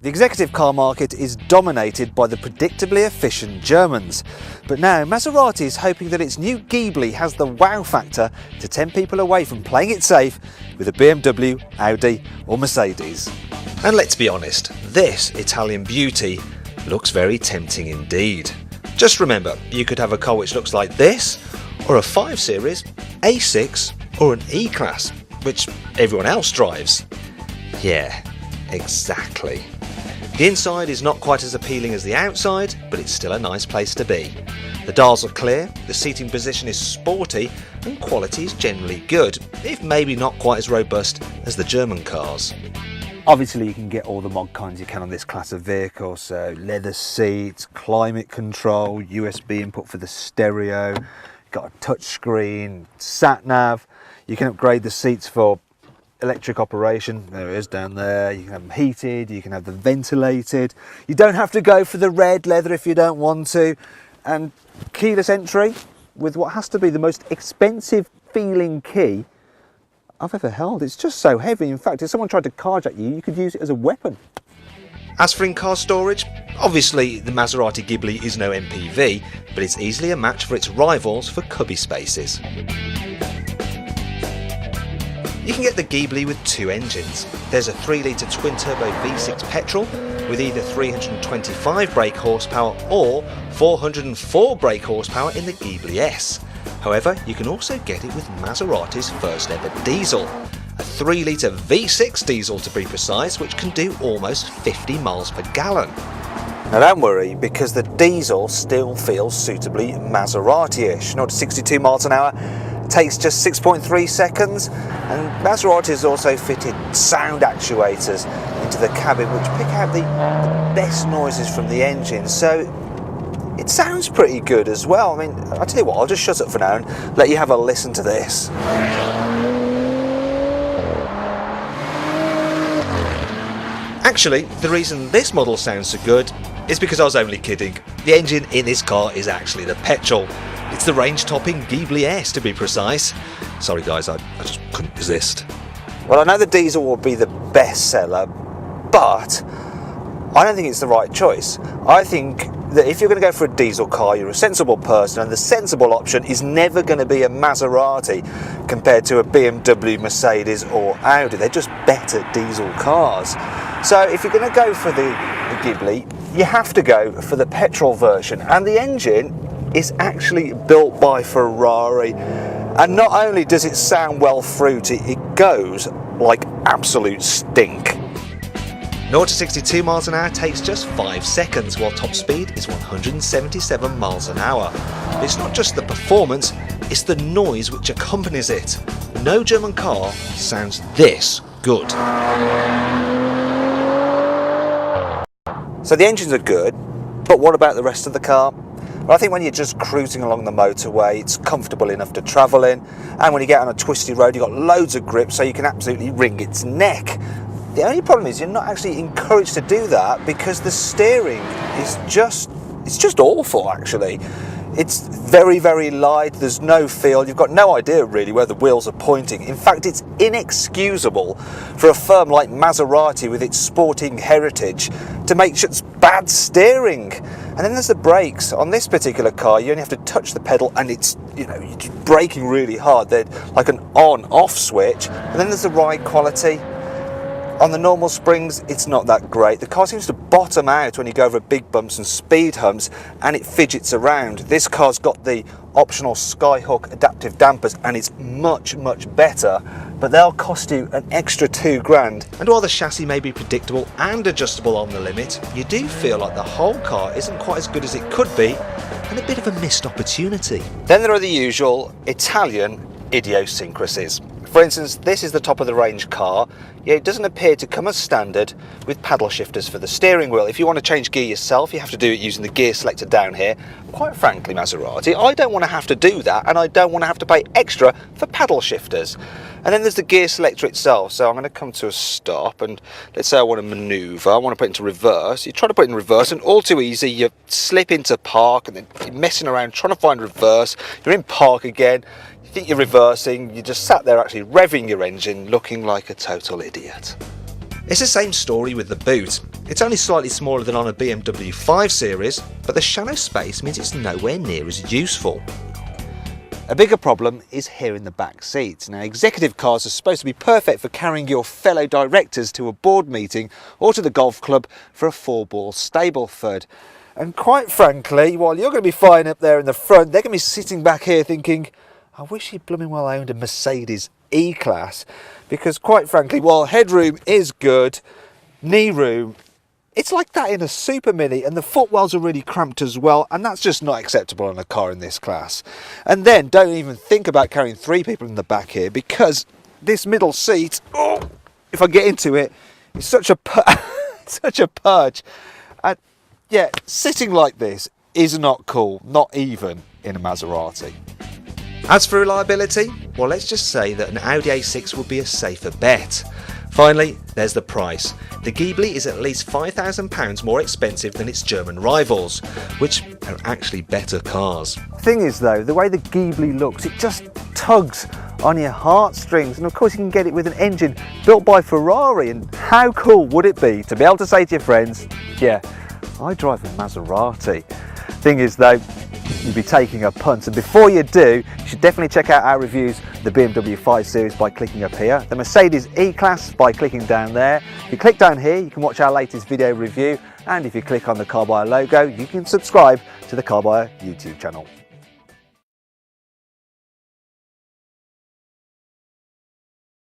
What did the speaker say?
The executive car market is dominated by the predictably efficient Germans, but now Maserati is hoping that its new Ghibli has the wow factor to tempt people away from playing it safe with a BMW, Audi or Mercedes. And let's be honest, this Italian beauty looks very tempting indeed. Just remember, you could have a car which looks like this, or a 5 Series, A6 or an E-Class, which everyone else drives. Yeah, exactly. The inside is not quite as appealing as the outside, but it's still a nice place to be. The dials are clear, the seating position is sporty, and quality is generally good, if maybe not quite as robust as the German cars. Obviously you can get all the mod cons you can on this class of vehicle, so leather seats, climate control, USB input for the stereo, got a touch screen, sat nav. You can upgrade the seats for electric operation. There it is down there. You can have them heated, you can have them ventilated. You don't have to go for the red leather if you don't want to. And keyless entry with what has to be the most expensive feeling key I've ever held. It's just so heavy. In fact, if someone tried to carjack you, you could use it as a weapon. As for in-car storage, obviously the Maserati Ghibli is no MPV, but it's easily a match for its rivals for cubby spaces. You can get the Ghibli with 2 engines. There's a 3-litre twin-turbo V6 petrol with either 325 brake horsepower or 404 brake horsepower in the Ghibli S. However, you can also get it with Maserati's first ever diesel. A 3-litre V6 diesel to be precise, which can do almost 50 miles per gallon. Now don't worry, because the diesel still feels suitably Maserati-ish. 0 to 62 miles an hour takes just 6.3 seconds, and Maserati has also fitted sound actuators into the cabin which pick out the best noises from the engine, so it sounds pretty good as well. I mean, I'll tell you what, I'll just shut up for now and let you have a listen to this. Actually, the reason this model sounds so good is because I was only kidding. The engine in this car is actually the petrol. It's the range-topping Ghibli S to be precise. Sorry guys, I just couldn't resist. Well, I know the diesel will be the best seller, but I don't think it's the right choice. I think that if you're going to go for a diesel car, you're a sensible person, and the sensible option is never going to be a Maserati compared to a BMW, Mercedes or Audi. They're just better diesel cars. So if you're going to go for the Ghibli, you have to go for the petrol version, and the engine is actually built by Ferrari, and not only does it sound well fruity, it goes like absolute stink. 0 to 62 miles an hour takes just 5 seconds, while top speed is 177 miles an hour. It's not just the performance, it's the noise which accompanies it. No German car sounds this good. So the engines are good, but what about the rest of the car? Well, I think when you're just cruising along the motorway, it's comfortable enough to travel in, and when you get on a twisty road, you've got loads of grip, so you can absolutely wring its neck. The only problem is you're not actually encouraged to do that because the steering is just awful actually. It's very, very light, there's no feel, you've got no idea really where the wheels are pointing. In fact, it's inexcusable for a firm like Maserati with its sporting heritage to make such bad steering. And then there's the brakes. On this particular car, you only have to touch the pedal and it's, you're braking really hard. They're like an on-off switch. And then there's the ride quality. On the normal springs, it's not that great. The car seems to bottom out when you go over big bumps and speed humps, and it fidgets around. This car's got the optional Skyhook adaptive dampers, and it's much, much better, but they'll cost you an extra £2,000. And while the chassis may be predictable and adjustable on the limit, you do feel like the whole car isn't quite as good as it could be, and a bit of a missed opportunity. Then there are the usual Italian idiosyncrasies. For instance, this is the top of the range car, yet it doesn't appear to come as standard with paddle shifters for the steering wheel. If you want to change gear yourself, you have to do it using the gear selector down here. Quite frankly, Maserati, I don't want to have to do that, and I don't want to have to pay extra for paddle shifters. And then there's the gear selector itself. So I'm going to come to a stop, and let's say I want to manoeuvre, I want to put it into reverse. You try to put it in reverse, and all too easy, you slip into park, and then you're messing around trying to find reverse. You're in park again. You think you're reversing, you just sat there actually revving your engine looking like a total idiot. It's the same story with the boot. It's only slightly smaller than on a BMW 5 Series, but the shallow space means it's nowhere near as useful. A bigger problem is here in the back seat. Now, executive cars are supposed to be perfect for carrying your fellow directors to a board meeting or to the golf club for a 4-ball Stableford. And quite frankly, while you're going to be flying up there in the front, they're going to be sitting back here thinking, I wish he blooming well owned a Mercedes E-Class. Because quite frankly, while headroom is good, knee room, it's like that in a Super Mini, and the footwells are really cramped as well, and that's just not acceptable in a car in this class. And then don't even think about carrying 3 people in the back here, because this middle seat, oh, if I get into it, is such a such a purge. And yeah, sitting like this is not cool, not even in a Maserati. As for reliability, well, let's just say that an Audi A6 would be a safer bet. Finally, there's the price. The Ghibli is at least £5,000 more expensive than its German rivals, which are actually better cars. Thing is though, the way the Ghibli looks, it just tugs on your heartstrings, and of course you can get it with an engine built by Ferrari, and how cool would it be to be able to say to your friends, yeah, I drive a Maserati. Thing is though, you'd be taking a punt, and before you do, you should definitely check out our reviews of the BMW 5 Series by clicking up here, the Mercedes E-Class by clicking down there. If you click down here, you can watch our latest video review, and if you click on the Car Buyer logo, you can subscribe to the Car Buyer YouTube channel.